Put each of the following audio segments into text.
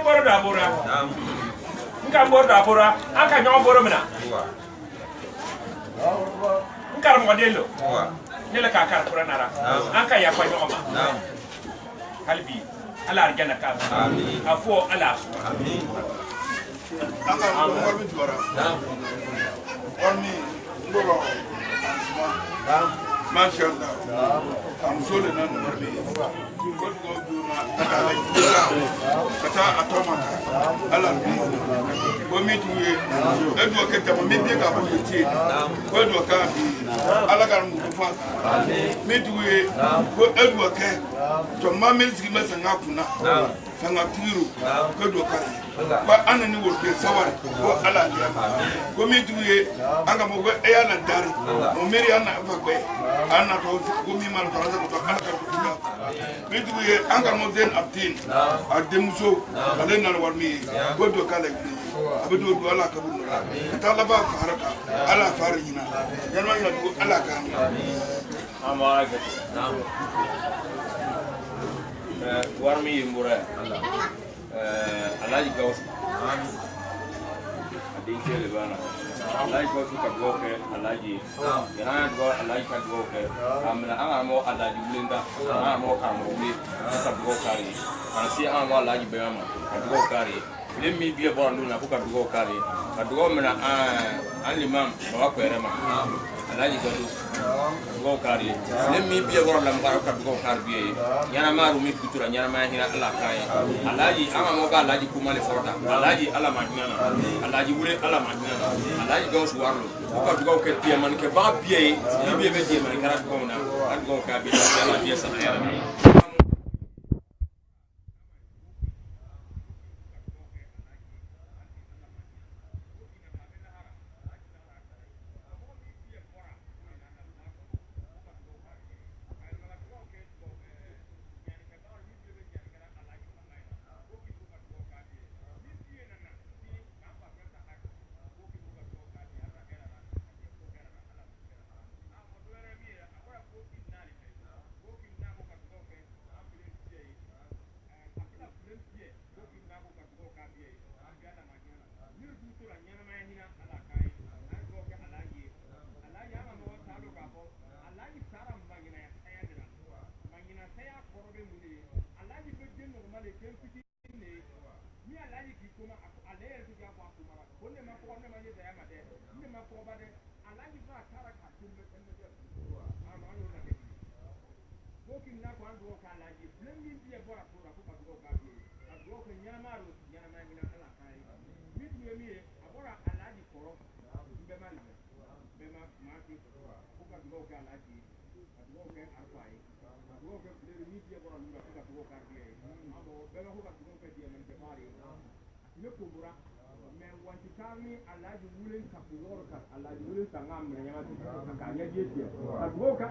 boro da bora nka boro da bora aka nyo boro mina nka mo delo nela ka kar bora nara aka ya kwa nyo ma kalbi ala arjana ka amin afo ala amin aka mo bi jora warmi ngoro mashallah am sole nan warmi god go duna takala kata atoma ala ko mituye edo ke tamo mebe ka ko tie ko edo ka bi ala ka mu fa mituye ko edo ke to mamel sigi masanga kuna sanga tiro ko edo ka ko anani wo ke sawar ko ala ya ko mituye anga mo ko e ala dari mo meri ana fa ko ana to ko mi mal faransa ko ala ka ko mituye anga mo den abdin ademuso ale nan warmi ko edo ka le abedo do ala ka bu ta la ba faraka ala farina yanwa ina do ala ka amma ga warmi yimbura alaji gaus adin kele bana alaji gaus ka goke alaji yana go alaji ka goke amna amo alaji blinda amo kamo bi ka gokari ansi amo alaji bema ka gokari le mi bi bo nduna ka gokari ka go mena an limam ba ko erema alaji go kari le mi bi go lam ka go kari bi yana maru mi kutura yana ma hina ala kai alaji ama mo ga alaji kuma le forta alaji ala ma hina alaji wure ala ma hina alaji go suwarlo ka go ke tie man ke ba bi bi be tie man kara go na go ka bi ala bi sa na yana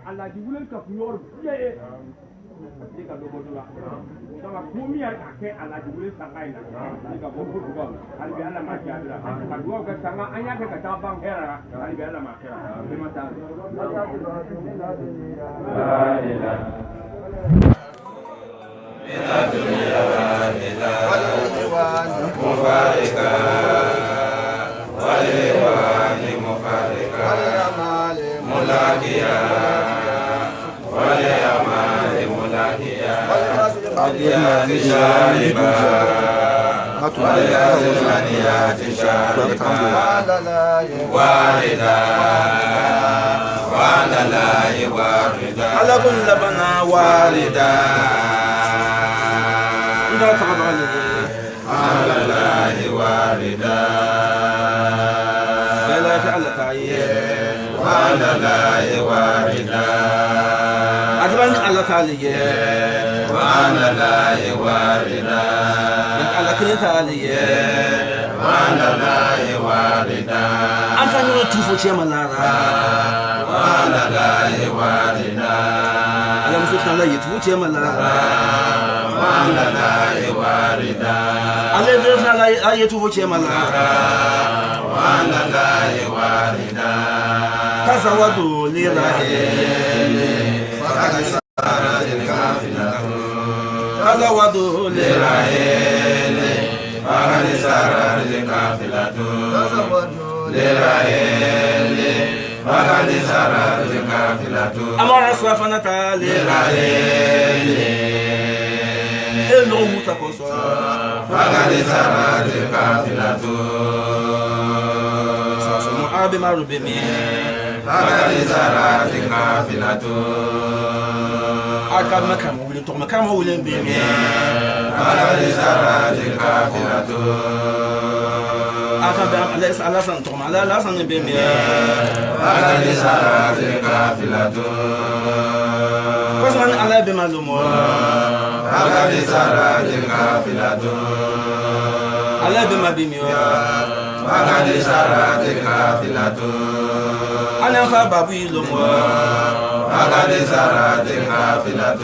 alaji wulen ka fuyor biye dika do bodula sama kumi ya ke alaji wulen sangai na dika bo bodula albi ala ma ki adra ka do ka sanga anya ka ta bang hera albi ala ma kera bima ta la ilaha illa dunya wa mufarika walewani mufarika mulakiya waleyamani mulakiya waliyati shariba waliyati shariba warida walalayi warida alakun labana warida alalayi warida وعلى لا واردا أجمل على تالية وعلى لا واردا على كل تالية وعلى لا واردا أنت نور تفوت يا ملارا وعلى لا واردا يا مسكنا لا يتفوت يا ملارا وعلى لا واردا على درسنا لا يتفوت يا ملارا وعلى لا واردا تزودوا لرحيل فقد سارت الكافلة تزودوا لرحيل للرحيل فقد سرت قافلة أمر أصرفنا للرحيل إلو متقصى فقد سرت قافلة أبي ما ربي فقد سرت قافلة أكاد مكان ولين توم مكان ولين بيمي فقد سرت قافلة أكاد ليس على سن توم على لا سن بيمي فقد سرت قافلة كوسمان على بمالومو فقد سرت قافلة على بما بيمي فقد سرت قافلة أنا فبابو يلومو فقد سرت قافلة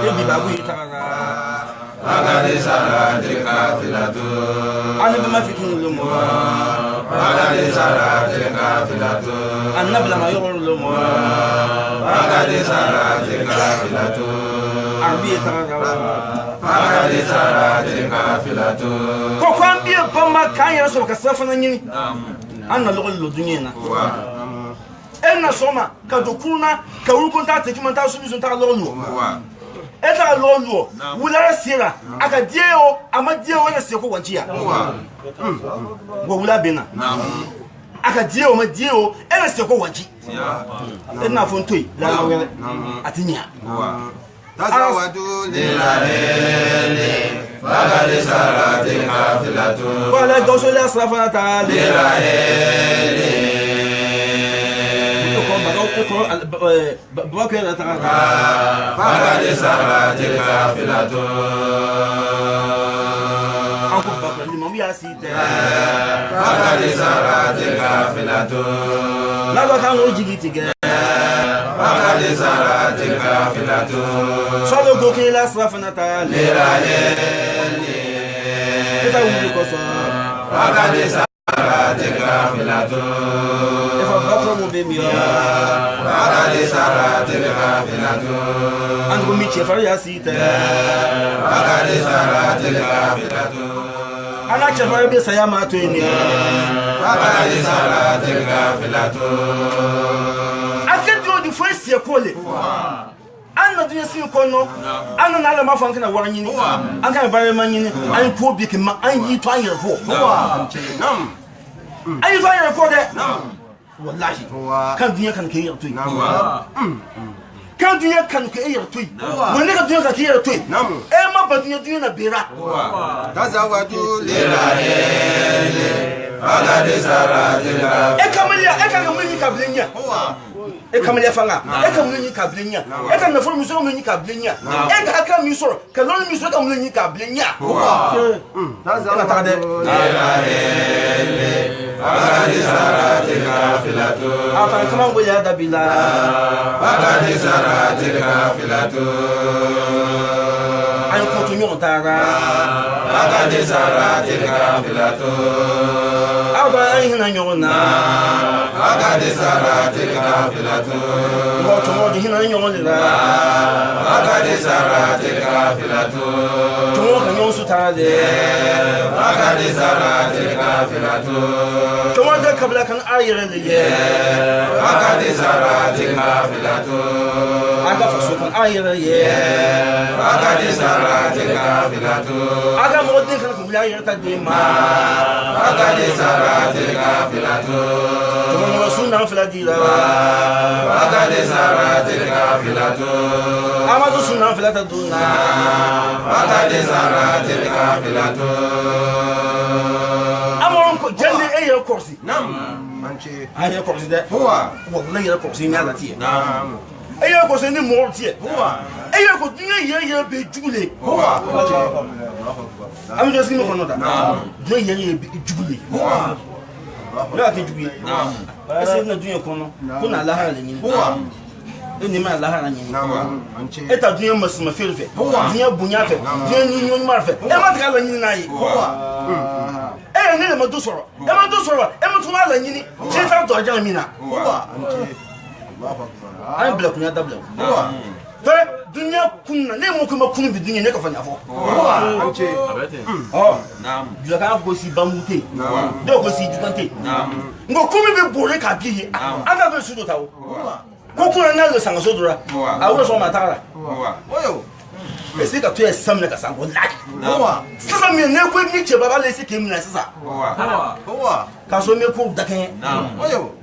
يبي بابو يتارا فقد سرت قافلة أنا بما فيكم يلومو فقد سرت قافلة أنا بلا ما يلومو فقد سرت قافلة أربي يتارا فقد سرت قافلة كوكوان بيه بما كان يرسل كسافنا نيني أنا لغل الدنيا أنا سوما كدكونا كوركون تاتي من تاسو بيزون تاع لولو إذا لولو ولا سيرا أكاديو أما ديو ولا سيكو وانجيا وولا بينا أكاديو ما ديو أنا سيكو وانجي إنا فونتوي لا لا أتنيا تزودوا للرحيل فقد سرت قافلة ولا جوسو لا صرفنا تعالى للرحيل فقد سرت قافلة فقد سرت قافلة لا لا كانوا يجي تيجي فقد سرت قافلة صلوا كوكي لا صرفنا تعالى للرحيل فقد سرت قافلة فقد سرت قافلة أنكم ميتشي فريا سيتا فقد سرت قافلة أنا شفاي بسيا ما تويني فقد سرت قافلة أكيد جو فريس يقولي أنا دنيا سيكونو أنا نالا ما فانكنا وانيني أنا كان باري مانيني أنا كوبيك ما أنا يتوان يرفو أنا يتوان يرفو ده والله كان دنيا كان كي يرتوي كان دنيا كان كي يرتوي ونيك دنيا كان كي يرتوي إما بدنيا دنيا نبيرا تزودوا للرحيل فقد سرت قافلة إكملي كابلينيا إكملي فانا إكملي كابلينيا إكملي نفور ميسور ملني كابلينيا إكملي ميسور كلون ميسور كملني كابلينيا تزودوا للرحيل فقد سرت قافلة أفان كمان ويا دبلا فقد سرت قافلة أنا كنت يوم تارا فقد سرت قافلة أفان أنا يومنا فقد سرت قافلة موت هنا يومنا فقد سرت قافلة توك يوم ستارا فقد سرت قافلة توك قبل كان أيرن ليه فقد سرت قافلة أنا فسوق أيرن ليه فقد سرت قافلة أنا مودين كان قبل أيرن تديما فقد سرت قافلة توك رسولنا فلاديلا فقد سرت قافلة أما رسولنا فلادونا فقد سرت قافلة أما جندي أي كرسي نعم أي كرسي ده هو والله يا كرسي ما لاتيه نعم أي كرسي ني مورتيه هو أي كرسي يا بيجولي هو أمي جالس كنا كنا ده دنيا يا بيجولي هو لا كيجولي بس إنه دنيا كنا لا هلا هو إني ما لا هلا نعم إتا دنيا مسمى فيلفة دنيا بنيا فة دنيا نيون مارفة ما تقال لني ناي إيه نيل ما دوسرة ما دوسرة ما تقول على نيني شيء ترى تواجه مينا هو أنا بلاك نيا دبلا هو ف dunya kunna ne mo kuma kunu bi dunya ne ka fanya fo Anche. naam jula ka ko si bambute do ko si jukante ngo kunu bi bore ka bi anda be su do tawo ko kuna na lo sanga so dura awro so matara Oyo. esi ka to esam ne ka sango la sasa me ne ko ni che baba le si ke mi na sasa Owa. ka so me ko daken Oyo.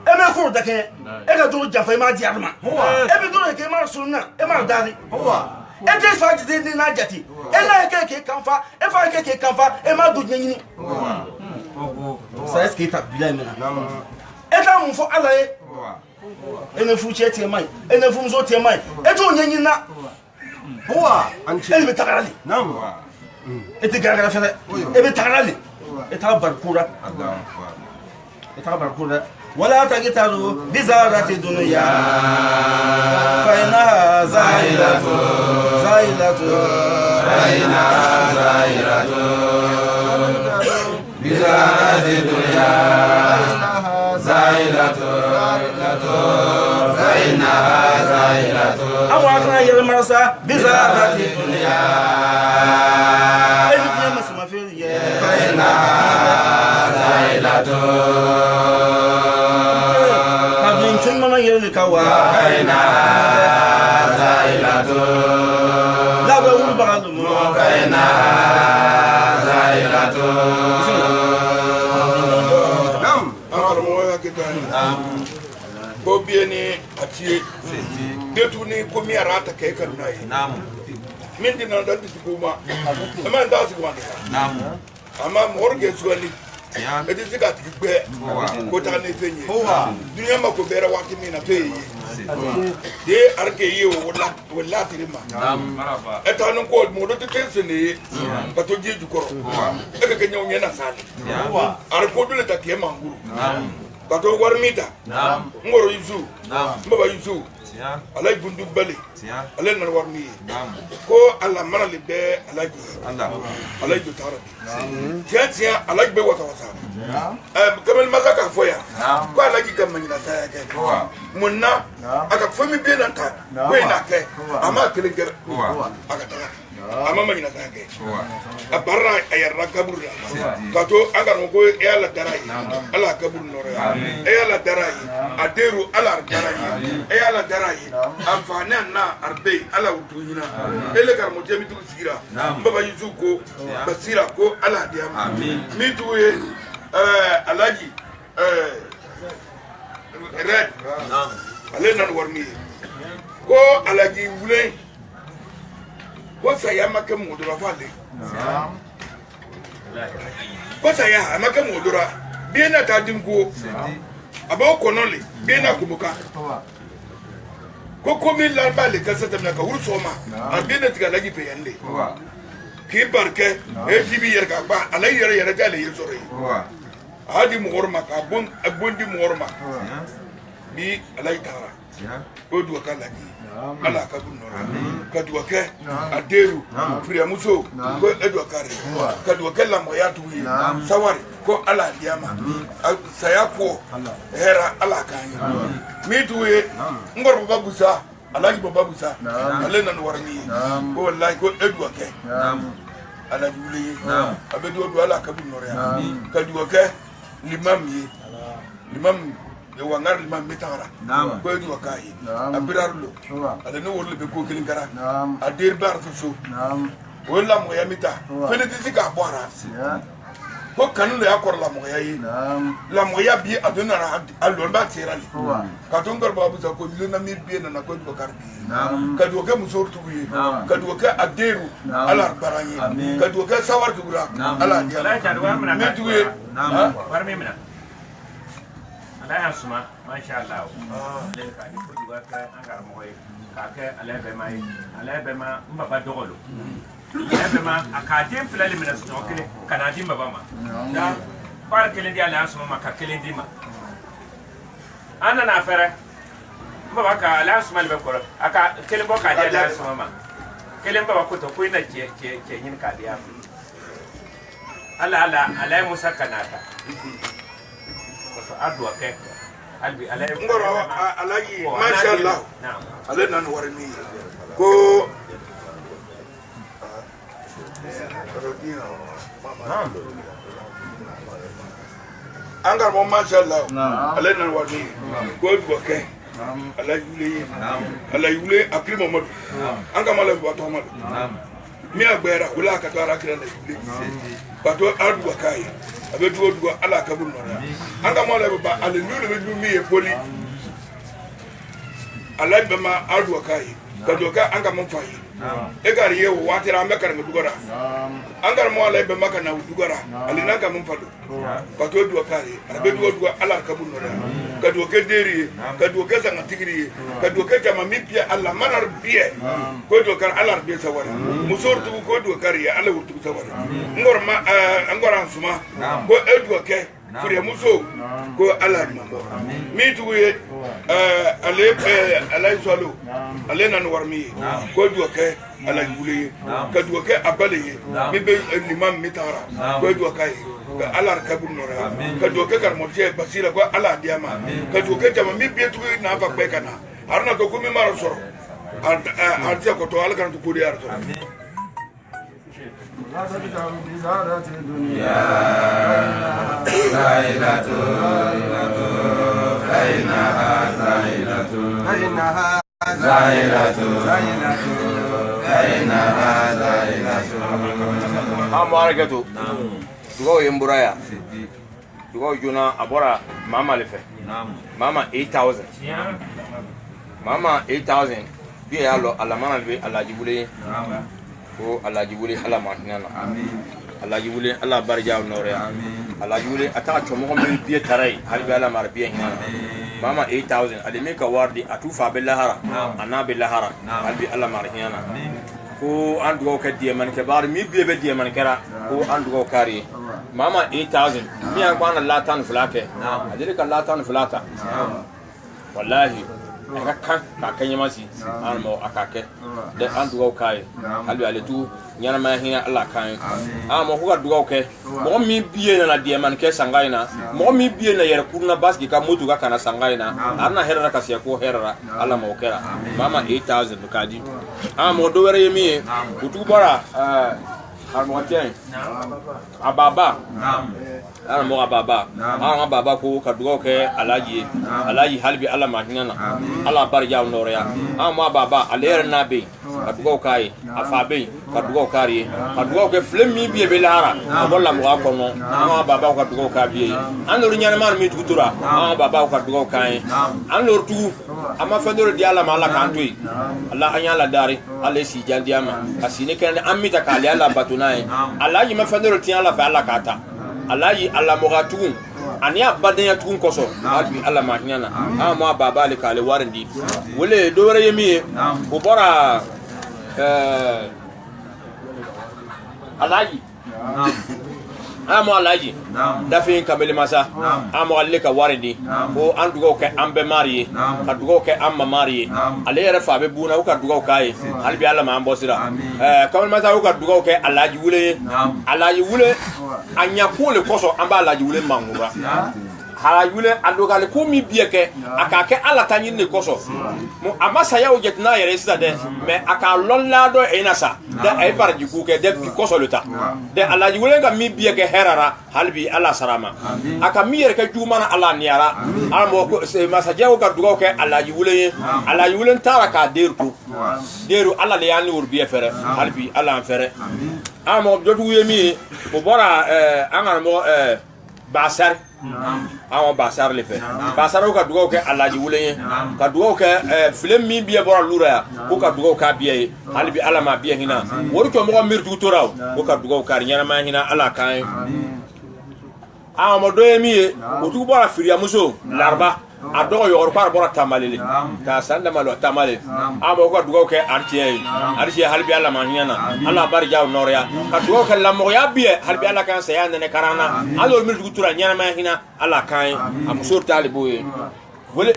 e me ko daken e ka do jafa ma di arma e bi do ke ma so na e ma dali Owa. e de fa di ni na jati e na ke kanfa e fa ke kanfa e ma do nyini sa eski ta bila me na e ta mu fo ala e ene fu che tie mai ene fu zo tie mai e to nyanyi na Owa. Anche. e be tagarali Nam. e te garagara fere e be tagarali e ta barkura e ta barkura wala tagitaru bizarati dunya fa innaha zailatu bizarati dunya zailatu fa innaha zailatu amwakna yel marasa bizarati dunya e bi masma fe ye fa innaha zailatu kabin tin mana yel kawa fa innaha zailatu la ga wu bagalu mo fa innaha zailatu Nam. Angara mo ya kitani. Ko bieni atie. Detu ni ko mi arata ke kan nai. Min dinan da ti kuma. Ama nda su kuma. Ama morge suali. Edi siga ti gbe. Ko ta ni fenye. Dunya ma ko bera wakti mi na fe. De arke yi wala tirima. Eta no ko mo do te sene. Ka to jeju koro. E ka nyaw nyena sali. Ar ko dole ta ke manguru. Ka to war mita. Ngoro yuzu. Mbaba yuzu. Alay bundu bali. Alay nan war mi. Ko alla mara le be alaji. Alay do tarabi. Tiya alay be wata wata. Kamel mazaka foya. Ko alaji kam manyina saya ke. Munna aka fomi be nan ta. Ko ina ke. Ama kelenger. Aka ta. Ama manyina saya ke. Abarra ayarra kabura. Kato anga ngo e ala darai. Ala kabur nore. E ala darai. Aderu ala darai. E ala darai. Amfani na arbe ala utunyina. Ele kar mo jemi tu sigira. Mbaba yuzuko basira ko ala diama. Mi tuwe alaji red. Ale nan warmi. Ko alaji wule. Ko saya make modura fale. Ko saya make modura. Biena ta dingo. Aba konole. Biena kumuka. Ko komi la bale kasa tamna ka ursoma. Abena tiga laji pe yande. Ki barke e tibi yer ka ba alay yer jale yer sore. Hadi mu horma ka bondi mu horma. Bi alay tara. Ko du ka laji. Ala ka bu nora. Ka du ka aderu priya muso ko edu kare. Ka du ka la moya tuwi. Sawari ko ala diama. Saya ko hera ala kanya. Mi tuwe ngor baba busa alaji baba busa ale nan warni ko wallahi ko edu ke ala juli abedu do ala kabul noria kadu ke limam e wangar limam metara ko edu kai abirarlo ala no worle be ko kelin kara adir bar fuso wala mo yamita feneti sika boara ko kanu le akor la moya yi la moya bi aduna ra alon ba tirali ka ton gor babu za ko lena mi bi na ko ko karbi ka do ke musor tuwi ka do ke aderu ala barani ka do ke sawar dugura ala dia mi tuwi war mi mina ala ya suma masha Allah le ka ni ko duga ka angar mo ka ke ala be ma mbaba dogolo Ebema akadim filali mina stokile kanadi mabama da par kelendi ala asuma maka kelendi ma ana na fere mbaba ka ala asuma le ko aka kelembo ka dia ala asuma ma kelembo ba ko to ko ina ke nyin ka dia ala musa kanata ko adwa ke albi ala ngoro alaji masha Allah ale nan warni ko angar mo mashallah alena wadi god boke ala yule akri Muhammad anga mala bato Muhammad mi agbera kula ka tara kira na yule bato adu wakai abedu dugo ala kabul nora anga mala ba ala yule be mi e poli ala be ma adu wakai ka doka anga mun fayi egar ye watira me kar dugora angar mo ala be maka na dugora alina ka mun fado bato du wakai abedu dugo ala kabul nora ka doke deri ka doke zanga tigri ka doke jama mi pia alla manar biye ko do kar ala be sawara musor tu ko do kar ya ala wurtu sawara ngor ma angora suma ko edu ke fure muso ko ala mambo mi tu ye ale solo ale nan warmi ko do ke ala yule ka do ke abale mi be imam mitara ko do kai ka ala kabun nora ka do ke kar moje basira ko ala diama ka do ke jama mi be tu na fa be kana arna ko mi maro soro arja ko to ala kan ko di arto ya zailatu fainaha zailatu Amaragatu dugo yemburaya dugo juna abora mama lefe mama 8000 mama 8000 bi yalo alamana be alajibule ko alajibule ala mahnana alajibule ala barja nore alajibule ata chomo mi bi tarai halbi ala mar bi hina mama 8000 ademe ka wardi atufa billahara anabi lahara halbi ala mar hina ko andugo ka diaman ke bar mi bebe diaman kera ko andugo kari mama 8000 mi an kwana latan fulake adire ka latan fulata wallahi aka kan yamasi an mo akake de andugo kai halbi aletu nyana ma hina Allah kan mo ko dugo ke mo mi biye na diaman ke sangaina mo mi biye na yere kurna baski ka mutu ka kana sangaina arna herra ka siya ko herra Allah mo kera mama 8000 kaji mo do were yemi utubara harmontien ababa mo ababa ababa ko kadugo ke alaji halbi Allah mahinana Allah barja noria mo ababa aler nabe kadugo kai afabe kadugo kari kadugo ke flemi biye belara bolla mo akono mo ababa kadugo ka biye anor nyana man mi tutura ababa kadugo kai anor tu ama fendoro di Allah mala kantui Allah anyala dari Allah si jandiama asine kan amita kali Allah batunai Allah yi ma fendoro ti Allah fa Allah kata alaji alla mogatu ani abadanya tukun koso albi alla mahnana ma baba le kale warandi wole do wara yemi ko bora alaji amo alaji dafin kamele masa amo alle ka warandi ko andugo ke ambe mariye ka dugo ke amma mariye ale yere fa be buna ko ka dugo kai albi alla ma ambosira kamele masa ko ka dugo ke alaji wule anya ko le koso amba alaji wule mangura hala yule andogale ko mi bieke akake ala tanyin ne koso mo amasa ya ojetna yere sida de me aka lolla do enasa de ay barji ku ke de koso leta de ala yule ga mi bieke herara halbi ala sarama aka mi yere ke jumana ala niara amo ko se masaje o ga dugo ke ala yule tara ka deru ala le yani urbi fere halbi ala fere amo jodu yemi o bora angana mo basar awon basar le fe basar ko ka dugo ke alaji wulen ka dugo ke film mi biye bora lura ko ka dugo ka biye halbi ala ma biye hina wori ko mo mirtu toraw ko ka dugo ka nyana ma hina ala kan awon do yemi o tu bora firiya muso larba adogo yor par bora tamalele ka sanda malo tamale amo ko dugo ke artie halbi alla manina alla bar jaw noria ka dugo ke lamo ya biye halbi alla kan sayande ne karana alol mi dugutura nyana ma hina alla kan am sur talibo wole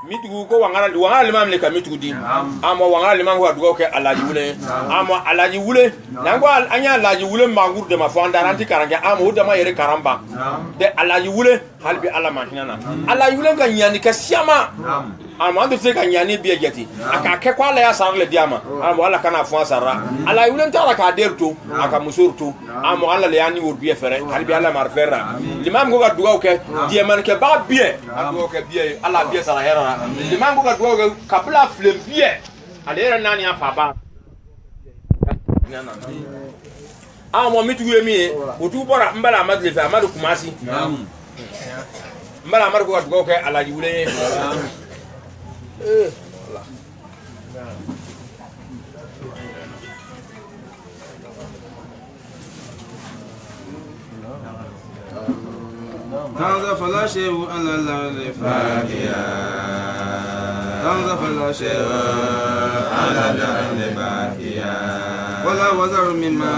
mi dugu ko wangara limam le ka mi tugudi amo wangara limam ko dugo ke alaji wule nango anya alaji wule mangur de ma fonda ranti karanga amo de ma yere karamba de alaji wule halbi alla manina alaji wule kan yani ka siama amadu se ka nyani bi ejeti aka ke kwala ya sarle diama amo wala kana fon sarra ala yulen tara ka derto aka musurto amo ala le yani wor bi fere hal bi ala mar ferra limam go ga duwa ke die man ke ba bien ado ke bien ala bien sara hera limam go ga duwa ke kapla flem bien ala era nani afa ba amo mitu yemi otu bora mbala amadu le fa amadu kumasi mbala amadu go ga duwa ke ala yulen تنزف لا شيء على الأرض فاكيا تنزف لا شيء على الأرض باكيا ولا وزر مما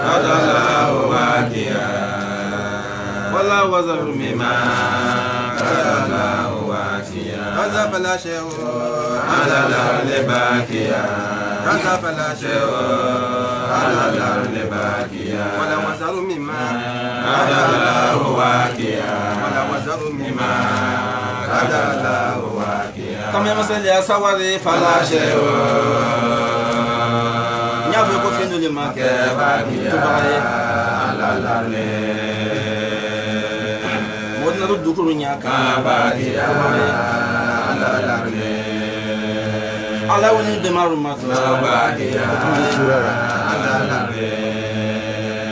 قد الله واكيا ولا وزر مما قد الله واكيا تنزف لا شيء على الأرض باكيا تنزف لا شيء على الأرض باكيا ولا وزر مما قد الله واكيا ولا وزر مما قد الله واكيا كم يمسل يا سواري فلا شيء نيافو كو فينو لي ماك باكيا على الأرض مودنا دو دوكو نياكا باكيا على الأرض على ولي دمارو ماتو باكيا على الأرض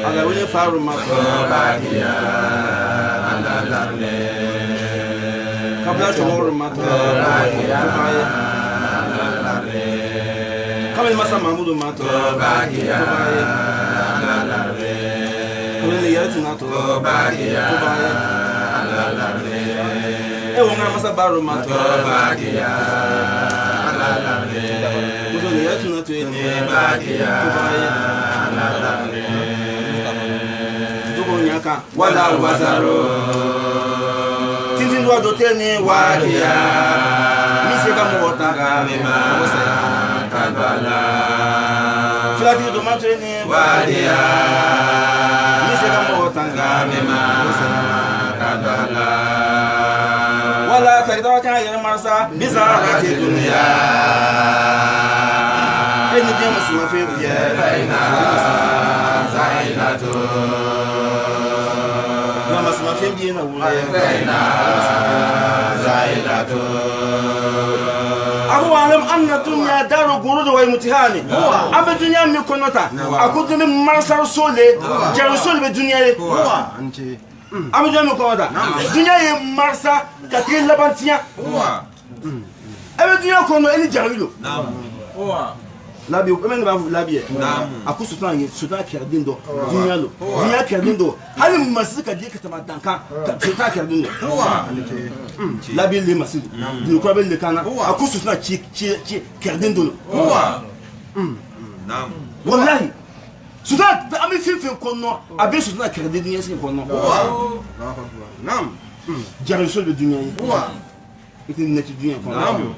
على ولي فارو ماتو باكيا على الأرض قبل شهور ماتو باكيا على الأرض قبل مسا محمود ماتو باكيا على الأرض قبل ياتي ماتو باكيا على الأرض ايوه مسا بارو ماتو باكيا على الأرض قبل ياتي ماتو باكيا على الأرض wala wazaro tintin do doteni wadia mise ka mota mema kadala flati do mateni wadia mise ka mota mema kadala wala kaida ka yana marsa bizarati dunya eni dia musima fe ya faina zailatu أهو أعلم أن الدنيا دار غرور وامتحان أما الدنيا مكونتا أكو دنيا مرسل سولي جارو سولي بالدنيا أما الدنيا مكونتا الدنيا مرسل كتير لبنتيا أما الدنيا كونو إني جاريلو labi men ba labi aku sultan kerdindo dunyalo dunya kerdindo hali masika de katama danka sultan kerdindo labi le masidu du ko be le kana aku sultan ci kerdindo nam wallahi sultan ami fin kono abi sultan kerdindo yesi kono nam jari sol de dunya itin nati dunya kono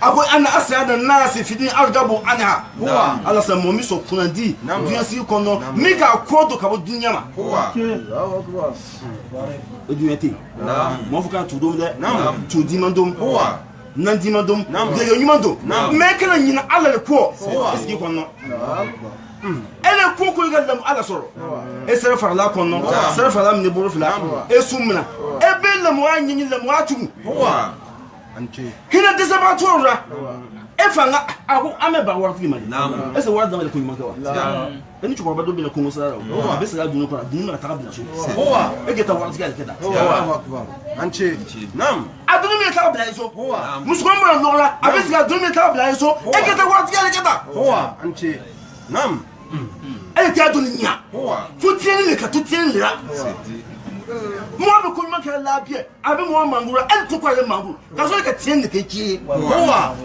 ako ana asada nasi fidin argabu anha huwa ala samo mi so kunandi dunya si kono mi ka kodo ka dunya ma huwa Allahu akbar dunya ti mo fuka to dom de to dimandom huwa nan dimandom de yo nyumando me kana nyina ala le ko eski kono ele ko ko galam ala soro e sere farla kono sere farla mi buru fila e sumna e be lam wa nyin lam wa tu huwa hina desaba tora efanga ako ameba warti mali ese warda mali kunyuma kwa eni chukwa bado bila kungo sara abese ga dunu kwa dunu ta kabla so huwa egeta warti ga keda Allahu akbar anche nam adunu mi ta kabla so huwa musukamba lora abese ga dunu mi ta kabla so egeta warti ga keda huwa anche nam ele ta dunu nya huwa futien le ka tutien le ra moi be ko manka la bie abi mo mangura el ko kwale manguru ka so ka tien de ke chi wa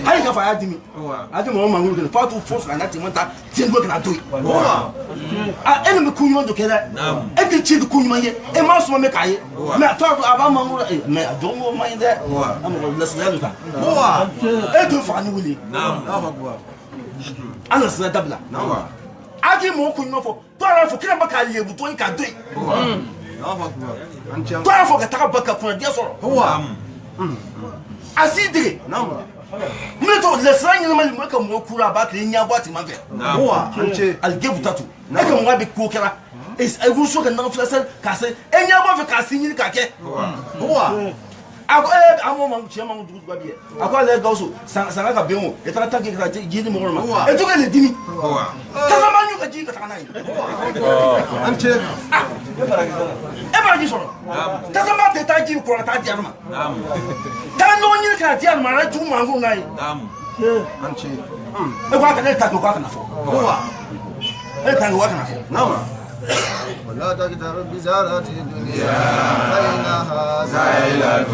ai ka fa ya dimi adi mo manguru ke fa tu force na ti monta tien go na do wa a el me kunyo do kela e ke chi do kunyo ye e ma so me kai me to aba manguru me do mo ma inde am ko la sala ta wa e do fa ni wuli ana sala dabla adi mo kunyo fo to ra fo kira ba ka le bu to in ka do toi faut que tu as pas qu'on dit ça asidi Nam. mito lesran ni mali ka mo kura ba ke nya gwati manfe Huwa anche. algebu tatu e ka mo be ko kera is ai guso kan na flasel ka se enya ba fe ka sinyi ka ke Huwa. ako amo ma chema mo dugu gbabi ako le gauso sanga ka bemo e tara tanki ka jidi mo ma e to ka le dimi ta sama nyu ka ji ka tanai Anche. e ba ji so ta sama te ta ji ko ta di arma ta no nyi ka di arma ra tu mangu ngai Anche. e kwa ka le ta ko ka na fo Huwa. e ta ko ka na fo Nam. ولا تقدر بزارة الدنيا فإنها زائلة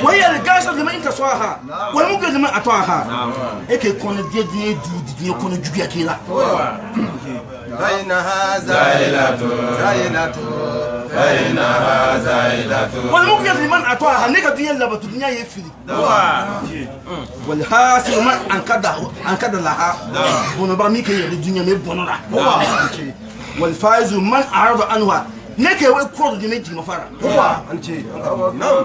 وهي القاشة لما انت سواها والموجة لما أطواها اكي كون دي دي كون جوجيا كيلا فإنها زائلة. والموجة لمن أطواها نيكا دنيا لبا الدنيا يفيدي والحاصل من أنكد لها ونبا ميكا يلي الدنيا ميبونونا والفائز من أعرض عنها نيكا يكون دي ميجي مفارا Huwa anche. Nam.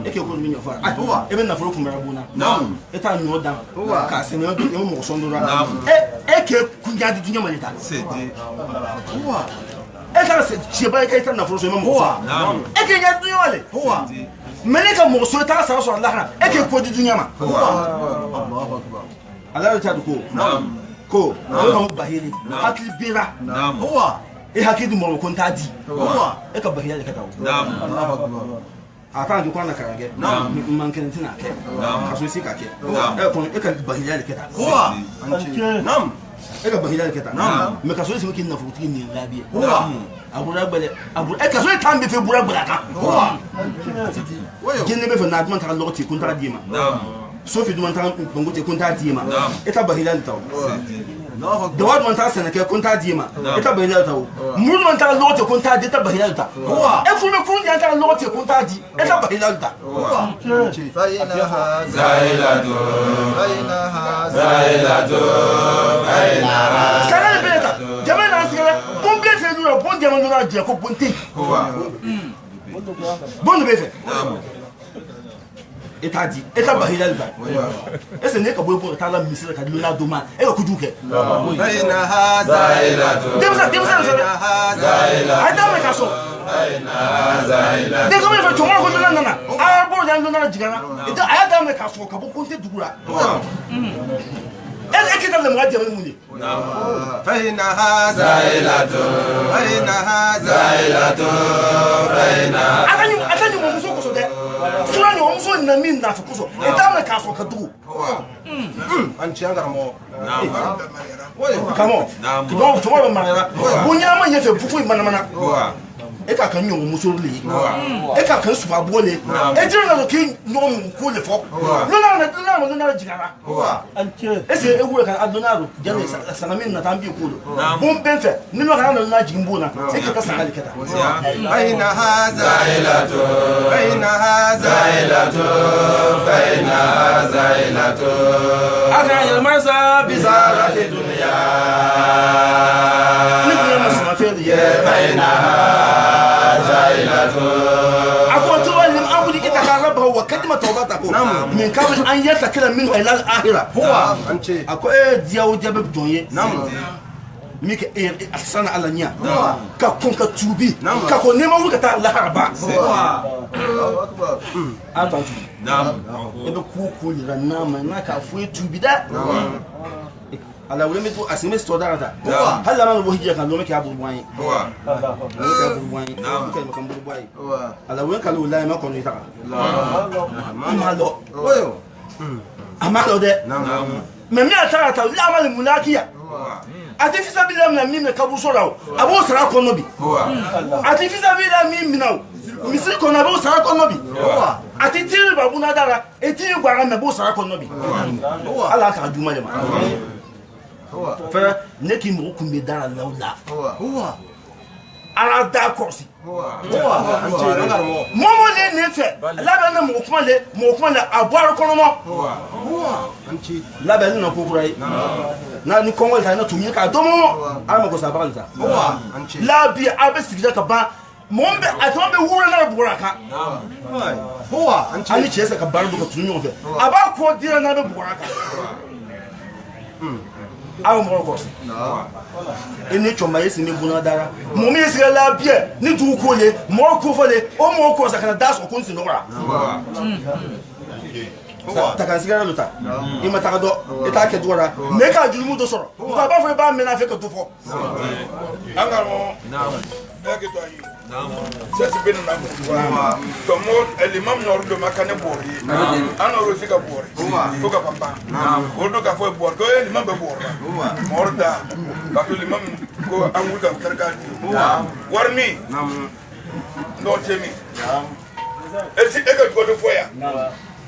eke ko mi nyofara Huwa. ebe na foro kumara buna Nam. eta nyo dan Huwa. ka se no do mo so ndura eke kunya di dunya malita Huwa. eka se chiba eke eta na foro so mo Huwa. eke nya dunya wale Huwa. meleka mo so ta sa so Allah eke ko di dunya ma Allahu akbar. Allah ta ko ko ko bahiri akli bira Huwa. e hakidi mo ko nta di Huwa. eka bahiri ka tawo Allahu akbar. ata ngi kwana karage man kan tina ke aso si ka ke e ko eka bahiri ka ta Huwa anche. Nam. eka bahiri ka ta me ka so si kin na futi ni labi Huwa. abura gbele abura eka so tambe fe bura gbele ka Huwa. Wayo. genne be fe na dman ta lokoti kun ta dima so fi dman ta bongote kun ta dima eka bahiri ta Allahu akbar. da wad man ta sana ke kun ta dima eka bahiri ta mun man ta lokoti kun ta di ta bahiri ta e fu me kun ya ta lokoti kun ta di eka bahiri ta Huwa anche. فإنها Sara beta, jama na sara, bon bien fait nous, bon diamant nous a dit ko bonté. Bon be fait. Eta di, eta bahila ba. Ese ne ka boy ta la misira ka lona doma, e ka kujuke. فإنها زائلة. Demsa sara. Ai da me ka so. De ko me fa choma ko na na. Ah bo ya lona jigara. Ita ai da me ka so ka bo bonté dugura. E ke ta le mo diamant mu ni. فإنها زائلة. Akanyi mo muso ko so de. Sura ni mo muso na min na fukuso. E da me ka so ka dugu. Anche angaramo. Come on. Donc tomorrow manera. Bunya ma yefe fufu mana. E ka kan nyom muso le. E ka kan suba bole. E jira na ki nyom ko le fo. No na jigara. E se e wura kan adonaro jale sanamin na tambi ko. Bom benfe. Ni no kan na jigimbo na. E ka sakali keta. فإنها زائلة. Aka ya masa bizarati dunya. Ni ko ma sama fe ye. أقوى تولي أقول لك تقربه وكلمة توبته من قبل أن يتكلم منه إلى الآخرة هو أنشي أقوى دياو جاب بدوني نعم ميك أحسن على نيا ككون كتوبي ككون نما ولا كتا الله ربا الله أكبر أنتوا نعم إذا كوكو لرنام ما كافوي توبي ده على ولا متو أسمي استودار ده هلا ما نبغى هيجي كان لو مك أبو بوين نعم كان مكان أبو بوين على وين كانوا لا ما كانوا يتعب ما له ويو أما له ده نعم من أتى لا ما الملاكية أتفي سبيل الله من مين كابو سراو أبو سراو كنوبي أتفي سبيل الله من مناو misiri kɔnɔ a b'o sara kɔnɔ bi a ti tiri babu na dara e tiri gbara mɛ b'o sara kɔnɔ bi ala k'a juma de ma fɛ ne k'i mɔgɔ kun bɛ dara law la ala da korsi anche angara mo momo le ne fe la na mo kuma le aboar kono mo anche la ba na ko kurai na ni kongo ta na tumi ka domo ama ko sabalta anche la bi abe sigida ka ba mombe atombe wura na buraka anche ani chesa ka bardo ko tunu fe aba ko dira na be buraka awo mo ko eni choma yesi ni buna dara mo mi yesi la bie ni du ko le mo ko fo le o mo ko sakana das ko kun sinora ta kan sigara luta ima ta do ita ke duara me ka julu mu do soro ba ba fo ba me na fe ko to fo angaro eke to ayi sesi benu na to mo elimam nor do makane bori anoro sika bori to ka papa o do ka fo bori ko elimam be bori morda ka to elimam ko amul ka terka warmi no temi esi eke to do foya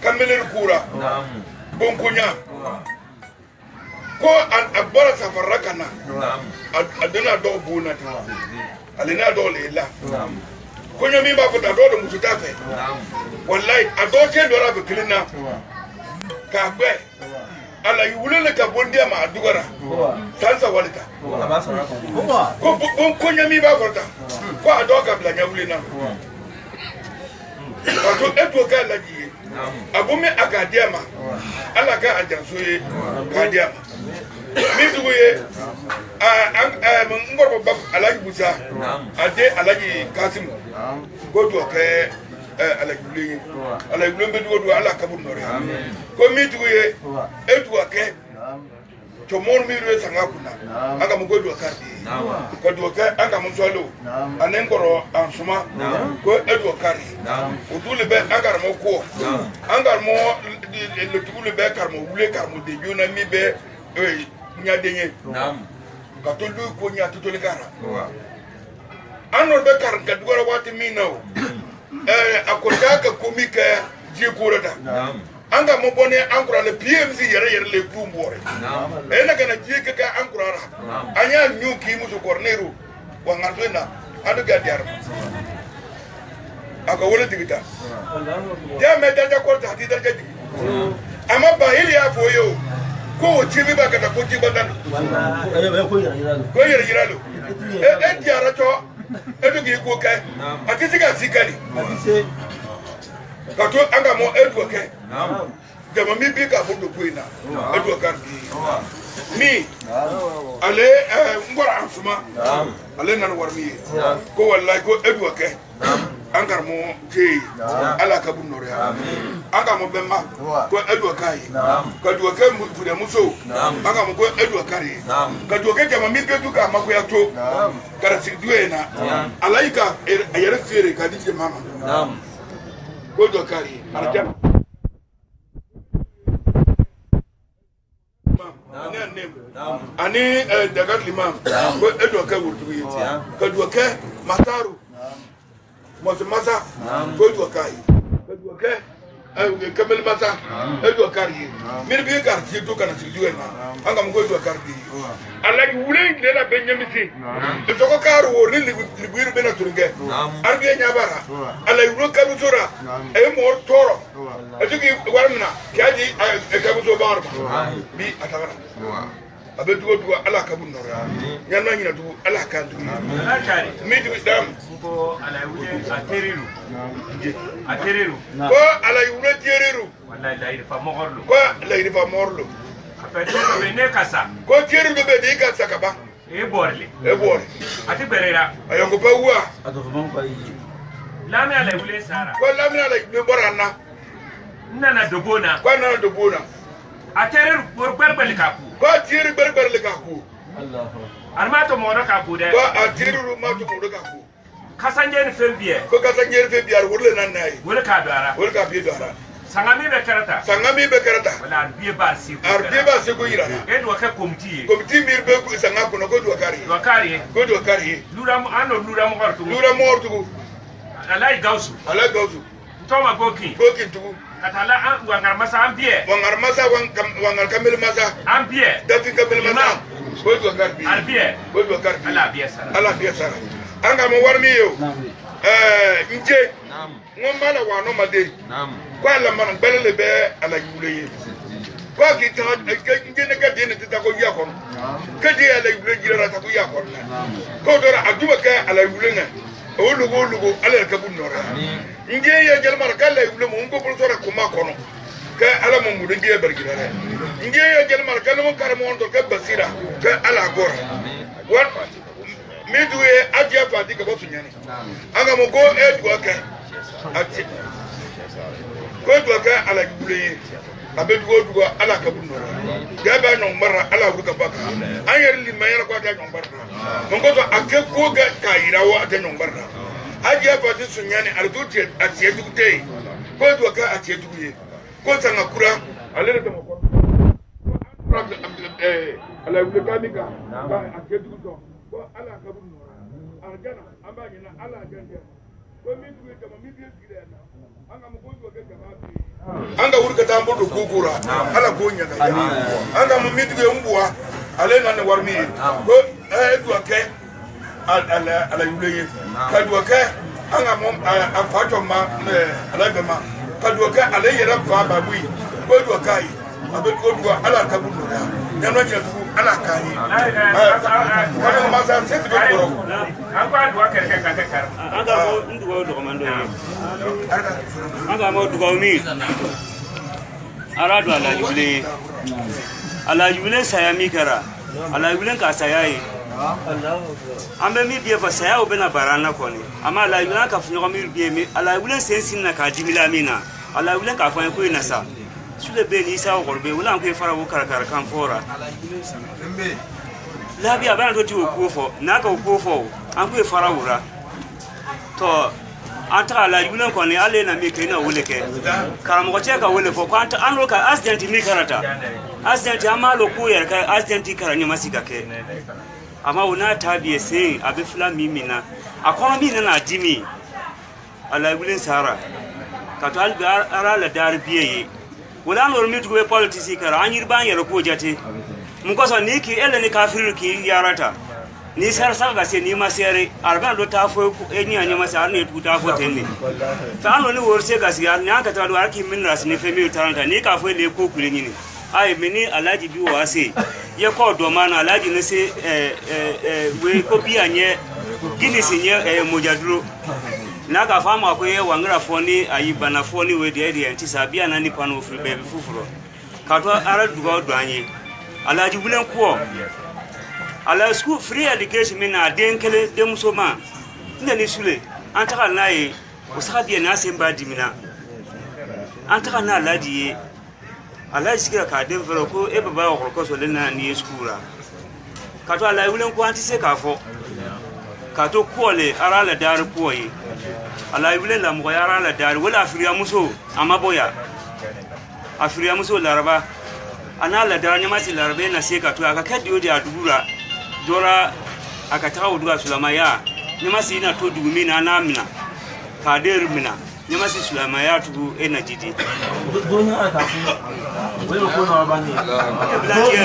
kameler kura bonkunya ko abara safaraka na adena do buna alina do lela kunya mi ba fota do mututa fe wallahi ado ke do ra be kilina ka gbe ala yulele ka bondia ma adugara sansa walita ko kunya mi ba fota ko ado ka bla nyawulina ko eto ka laji abumi akadiama ala ka ajansoye kadiama miduye ngorbo bab alaji busa ade alaji kasim godo ke alaji bulen be do ala kabur nore ko miduye edu ke to mor mi re sanga kuna anga mo godo kardi ko do ke anga mo solo anen goro ansuma ko edu kari udule be anga mo ko anga mo le tule be kar mo wule kar mo de jona mi be nya denye ka to lu ko nya to le kara anor be kar ka dugora wati mi no akoda ka komika ji korada anga mo bone ankura le PMC yere le kumbore na kana ji ka ankura anya nyu ki musu cornero wa ngarfena adu gadiar aka wala digita ya meta ja korta hadi dalga digi ama bahili ya foyo ko chibi ba kada ko jiba dan ko yere yiralo diara to edu gi ko kai akisi ga sikali kato anga mo edu ke jama mi bi ka fodo kuina edu karbi mi ale ngora ansuma ale nan warmi ko wallahi ko edu ke angar mo je ala kabun nore anga mo bemma ko edu kai ka du ke mu fude muso anga mo ko edu kari ka du ke jama mi be du ka makoya to kara sigduwe na alaika ayere fere ka dije mama ko do kari arjam ani dagat limam ko edo ka wurtu yi ka do ke mataru mo se masa ko do kai ka do ke kamel masa edo kari mir bi kar ti to kana ti juwe na anga mo ko do kari ala ki wule le la benyamisi to ko karu wo ni libiru bena turunge arbi nyabara ala yuro kabu tora e mo toro etuki warmina kaji kabu so barba bi atawara abe dugo ala kabu noro nyanna nyina dugo ala kan dugo ala kari mi dugo dam ko ala yule ateriru ko ala yule teriru wallahi la irifa mogorlo ko la irifa morlo apete be ne kasa ko teriru be de kasa kaba e borle ati berera ayongo pa wa ato fo ko yi lami ala yule sara ko lami ala yule borana nana dobona ko nana dobona ateriru berbel kapu ko teriru berbel kapu Allahu armato moro kapu de ko teriru ma to moro kapu kasanje ni fembie ko kasanje ni fembie ar wurle nan nay wala ka dara wala ka bi dara sangami be karata wala arbiye ba si ko yira edo ka komti mir be ko sanga ko no ko do kari luram hortu alai gausu toma goki tugu katala an wangar masa ambiye wangar kamel masa ambiye dafi kamel masa ko do kari arbiye ko do kari ala biye sara anga mo warmi yo nje ngomba la wano made kwa la man belele be ala yule kwa ki ta nje ne gade ne ta ko ya kon kadi ala yule jira ta ko ya kon ko dora aduba ka ala yule na o lugo ala ka bun nora nje ya jel mar kala yule mo ngo bul sora kuma kono ka ala mo mu nge bergira nje ya jel mar kala mo karamo on do ka basira ka ala gora war midwe adia fadi ka botu nyane anga mo go edwa ka ati ko edwa ka ala gule abedugo dugo ala ka bunno gaba no marra ala ruka baka anyar li mayar ko ta nyombarra mo go to ake ko ga kairawo ata nyombarra adia fadi sunyane arduti ati dugute ko edwa ka ati duguye ko tanga kura alere to mo ko ala gule ka nika ka ati duguto ko ala ka bunno arjana ambanye na ala janja ko mi duwe kama mi biye gidana anga mo ko ga kama anga urka tambo do kukura ala ko nyaka anga mo mi duwe mbuwa ale na ne warmi ko edwa ke ala yuleye kadwa ke anga mo afato ma ala bema kadwa ke ale yera fa babui ko edwa kai abedo do ala ka bunno nyano je du ala kai kana ma sa se do ko anga do ka ka anga mo ndugo do komando anga mo dugo mi aradu ala yule saya mi kara ala yule ka saya yi ambe mi bie fa saya obena barana koni ama ala yule ka funyo mi bie mi ala yule sensin na ka dimila mina ala yule ka fa ko ina sa sule be ni sa ko be wala ko fara wo kara kan fora labi abana to ti wo fo na ka wo fo an ko fara wura to anta ala yule ko ni ale na mi ke na wole ke karamo ko che ka wole fo ko anta an ka accident mi karata accident amalo ko yer ka accident karanya masika ke ama una tabiye sai abi fula mimina akono mi na dimi ala yule sara ka to albi ara la dar biye wala no mi tuwe politics kara anyir ban yero ko jate mun ko so ni ki ele ni kafir ki yarata ni sar ga se ni masere arban do ta fo eni anya masar ne tu ta fo tenni ta no ni worse ga si nya ka ta do arki min ras ni femi taranta ni ka fo le ko kule ni ai mini alaji bi wa se ye ko do mana alaji ne se we ko bi anye gini si nye mojaduro na ka fama ko ye wangra foni ayi bana foni we de antisa bia na nipa no ofri be fufuro ka to ara dugo do anye alaji bulen ko ala school free education me na denkele demuso ma nda ni sule antaka na ye usaka na semba dimina antaka na alaji ye alaji sikira ka den vero ko e baba ko so le na ni schoolra ka to ala bulen ko antise ka fo ka to kole ara la dar ko ye ala bulen la mo yara la dar wala afriya muso amaboya afriya muso laraba ana la dar nyama si larbe na se ka to aka kadiyo dia dubura dora aka tawo duga sulamaya nyama si na to dugumi na namina ka der mina nyama si sulamaya tugu energy donya aka fu weyo ko na bani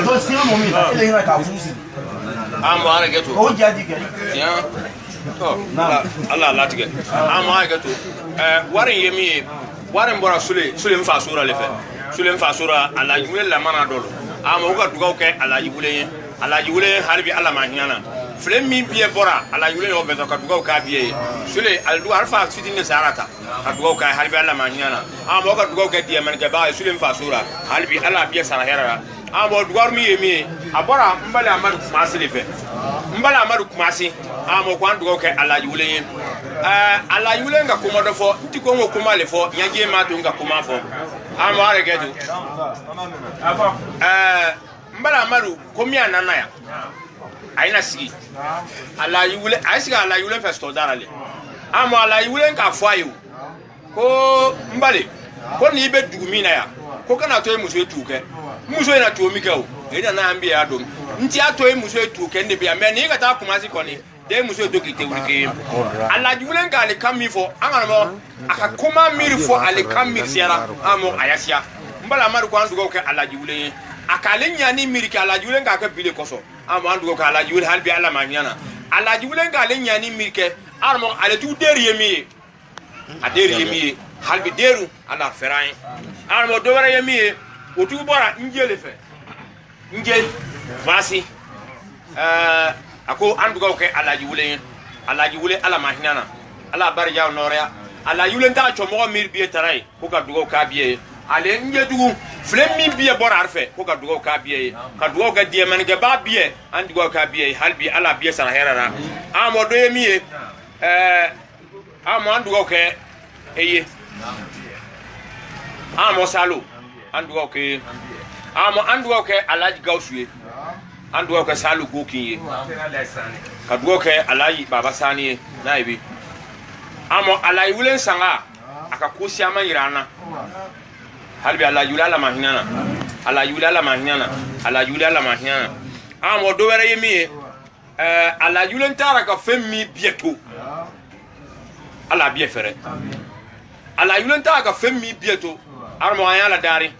do si mo mi ile ina ka fu si amo ara geto o jadi ke tian to Allah la tige amo ara geto warin yemi warin bora sule mfa sura le fe sule mfa sura ala yule la mana dolo amo ga duga ke ala yule harbi ala mahiana flem mi bie bora ala yule o bezo ka duga ka bie sule al du arfa fitine sarata ka duga ka harbi ala mahiana amo ga duga ke die man ke ba sule mfa sura harbi ala bie sarahera amo dugar mi yemi abora mbale amadu kumasi le fe mbale amadu kumasi amo kwa duga ke ala yule ala yule nga komodo fo ntiko ngo kuma le fo nyaje ma to nga kuma fo amo are gedu mbala maru komi anana ya aina sigi ala yule aisiga ala yule festo darale amo ala yule nga fo ayo ko mbale ko ni be dugumina ya ko kana to emuso etuke muso ina to mi kawo ina na ambi ya dom nti ato emuso etuke ndi bia me ni kata kumasi koni de muso etuke te wurike ala yule nga le kami fo angana mo akakoma miri fo ale kami siara amo ayasia mbala maru ko andugo ke ala yule akale nyani miri ke ala yule nga ke bile koso amo andugo ke ala yule halbi ala manyana ala julen ga le nyani mirke armo ale tu der yemi a der yemi halbi deru ala ferain armo do wara yemi o tu bora njele fe njel basi ako andu ga ke ala julen ala mahinana ala barja noria ala julen ta chomo mir biye tarai ko ka dugo ka biye ale nje dugu flemi biye bora arfe ko ka dugo ka biye ka dugo ka die man ke ba biye an dugo ka biye halbi ala biye sara herara amo do yemi amo an dugo ke eye amo salu an dugo ke amo an dugo ke alaji gausuye an dugo ke salu gokinye ka dugo ke alaji baba sani naibi amo alayi wulen sanga aka kosi ama yirana halbi ala yulala mahinana amo do were yemi ala yulen tara ka femmi bieto ala bie fere ala yulen tara ka femmi bieto armo ayala dari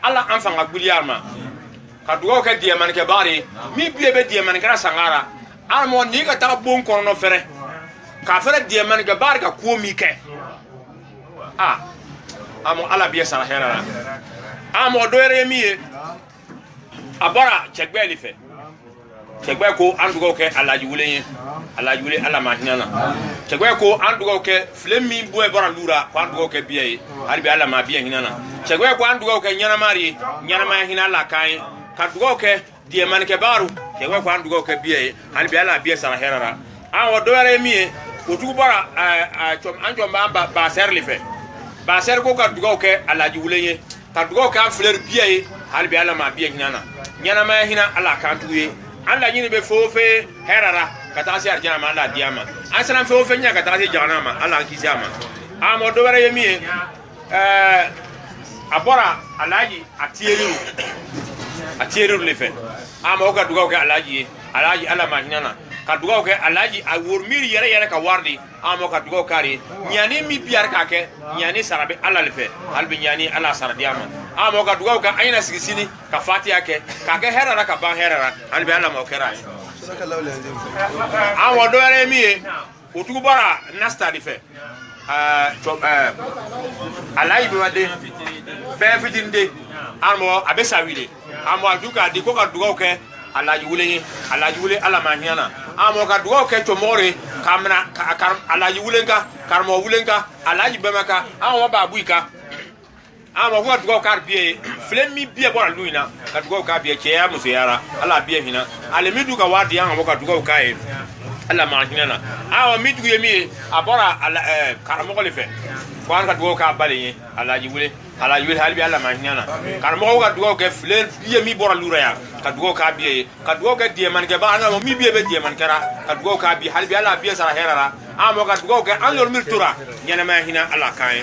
ala anfanga gbuli arma ka dugo ka die man ke bari mi bie be die man kra sangara armo ni ka ta bon kono fere ka fere die man ke bari ka ko mi ke amo ala bie sara herara amo do ere mi abara chegbeli fe chegbe ko andugo ke alaji wule ala mahinana chegbe ko andugo ke flemi boe bara lura ko andugo ke biye harbi ala ma biye hinana chegbe ko andugo ke nyana ma hinala kai ka dugo ke die man ke baru chegbe ko andugo ke biye harbi ala biye sara herara amo do ere mi o tugu bara anjo ba serli fe ba ser ko ka dugo ke alaji wule ka dugo ka fler biye harbi ala ma biye hinana nyana ma hina ala kan tuye alla nyini be fofe herara katasi arjana ma alla diama ansana fofe nya katasi jana ma alla kisama amo do wara yemi abora alaji atieru le fe amo ka duga ke alaji alla ma hinana ka duga ke alaji a wurmiri yere ka wardi amo ka duga kari nyani mi biar ka ke nyani sarabe alla le fe halbi nyani alla sardiama amo ka duga ka aina sigisini ka fatia ke ka herara ka ban herara halbi alla mo kera amo do re mi o tu bara nasta di fe alai bi wade be fitinde amo abesa wile amo aduka di ko ka duga ke alaji wule ala mahiana amo ka duga ke chomore kamna alaji wulenka karmo wulenka alaji bemaka amo ba buika amo ko duga ka bie flemi bie bora luina ka duga ka bie che amuso yara ala bie hina ale midu ka wadi amo ka duga ka e ala mahiana amo midu yemi abora ala karmo ko le fe ko an ka duga ka bale alaji wule halbi ala mahiana karmo ka duga ke flen bie mi bora luraya ka dugo ka biye ka dugo ka die man ke ba anga mi biye be die man kara ka dugo ka bi halbi ala biye sara herara amo ka dugo ka an yor mirtura nyana ma hina ala kai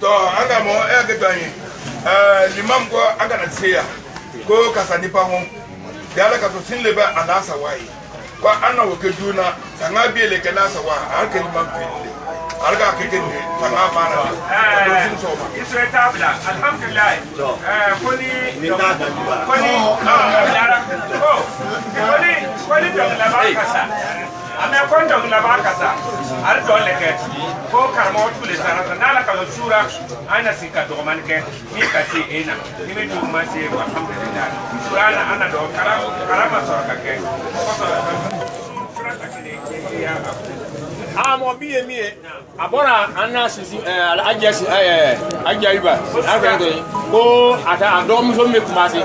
to anga mo e ga tani limam ko anga na seya ko ka sani pa ho dala ka to sin leba anasa wai ko anna wo ke duna sanga biye le ke nasa wa har ke limam fille alga ke ke sanga mana to sin so ma Israel tabla alhamdulillah koni dong la bakasa ame kon dong la bakasa al dole ke ko karmo tule sana nala ka sura ana sika to man ke ni ka si ena ni me tu ma se alhamdulillah sura ana do karama sora ke ko sura ta ke ya amo biye mi abora anasisi ajaiba ko ata andom so me kumasi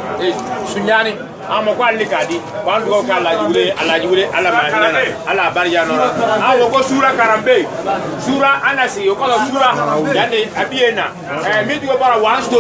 sunyani amo ko alikadi bandu ko alaji wule ala manana ala barja no amo ko sura karambe sura anasi ko sura yande abiena mi digo bara one